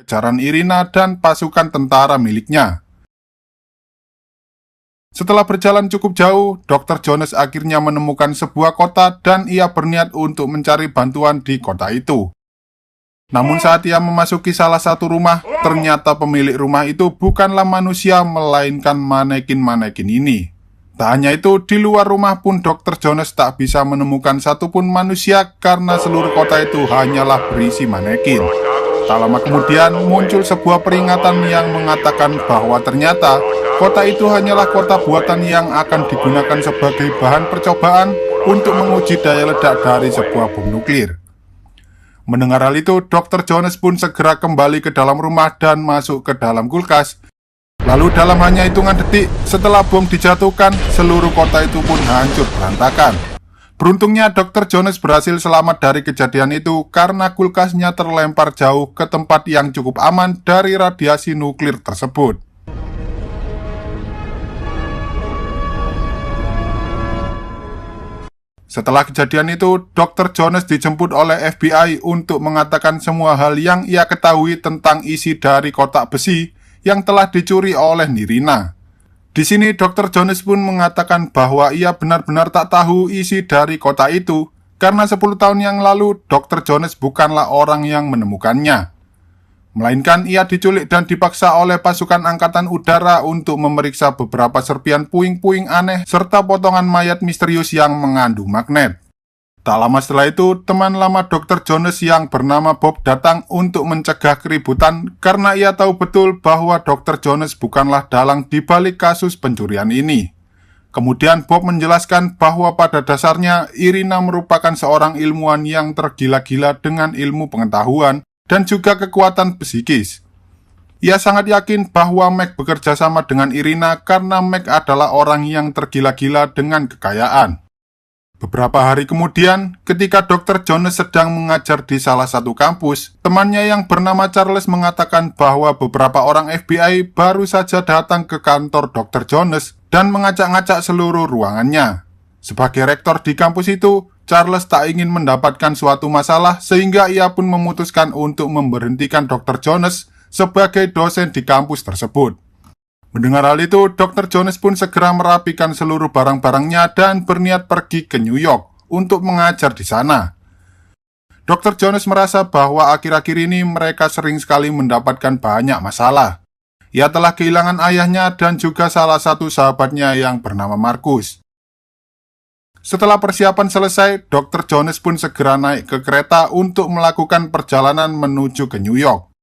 kejaran Irina dan pasukan tentara miliknya. Setelah berjalan cukup jauh, Dr. Jones akhirnya menemukan sebuah kota dan ia berniat untuk mencari bantuan di kota itu. Namun saat ia memasuki salah satu rumah, ternyata pemilik rumah itu bukanlah manusia, melainkan manekin-manekin ini. Tak hanya itu, di luar rumah pun Dr. Jones tak bisa menemukan satupun manusia karena seluruh kota itu hanyalah berisi manekin. Tak lama kemudian muncul sebuah peringatan yang mengatakan bahwa ternyata kota itu hanyalah kota buatan yang akan digunakan sebagai bahan percobaan untuk menguji daya ledak dari sebuah bom nuklir. Mendengar hal itu, Dr. Jones pun segera kembali ke dalam rumah dan masuk ke dalam kulkas. Lalu dalam hanya hitungan detik setelah bom dijatuhkan, seluruh kota itu pun hancur berantakan. Beruntungnya Dr. Jones berhasil selamat dari kejadian itu karena kulkasnya terlempar jauh ke tempat yang cukup aman dari radiasi nuklir tersebut. Setelah kejadian itu, Dr. Jones dijemput oleh FBI untuk mengatakan semua hal yang ia ketahui tentang isi dari kotak besi yang telah dicuri oleh Nirina. Di sini Dr. Jones pun mengatakan bahwa ia benar-benar tak tahu isi dari kotak itu karena 10 tahun yang lalu Dr. Jones bukanlah orang yang menemukannya, melainkan ia diculik dan dipaksa oleh pasukan angkatan udara untuk memeriksa beberapa serpian puing-puing aneh serta potongan mayat misterius yang mengandung magnet. Tak lama setelah itu, teman lama Dr. Jones yang bernama Bob datang untuk mencegah keributan karena ia tahu betul bahwa Dr. Jones bukanlah dalang di balik kasus pencurian ini. Kemudian Bob menjelaskan bahwa pada dasarnya Irina merupakan seorang ilmuwan yang tergila-gila dengan ilmu pengetahuan dan juga kekuatan psikis. Ia sangat yakin bahwa Meg bekerja sama dengan Irina karena Meg adalah orang yang tergila-gila dengan kekayaan. Beberapa hari kemudian, ketika Dr. Jones sedang mengajar di salah satu kampus, temannya yang bernama Charles mengatakan bahwa beberapa orang FBI baru saja datang ke kantor Dr. Jones dan mengacak-ngacak seluruh ruangannya. Sebagai rektor di kampus itu, Charles tak ingin mendapatkan suatu masalah sehingga ia pun memutuskan untuk memberhentikan Dr. Jones sebagai dosen di kampus tersebut. Mendengar hal itu, Dr. Jones pun segera merapikan seluruh barang-barangnya dan berniat pergi ke New York untuk mengajar di sana. Dr. Jones merasa bahwa akhir-akhir ini mereka sering sekali mendapatkan banyak masalah. Ia telah kehilangan ayahnya dan juga salah satu sahabatnya yang bernama Marcus. Setelah persiapan selesai, Dr. Jones pun segera naik ke kereta untuk melakukan perjalanan menuju ke New York.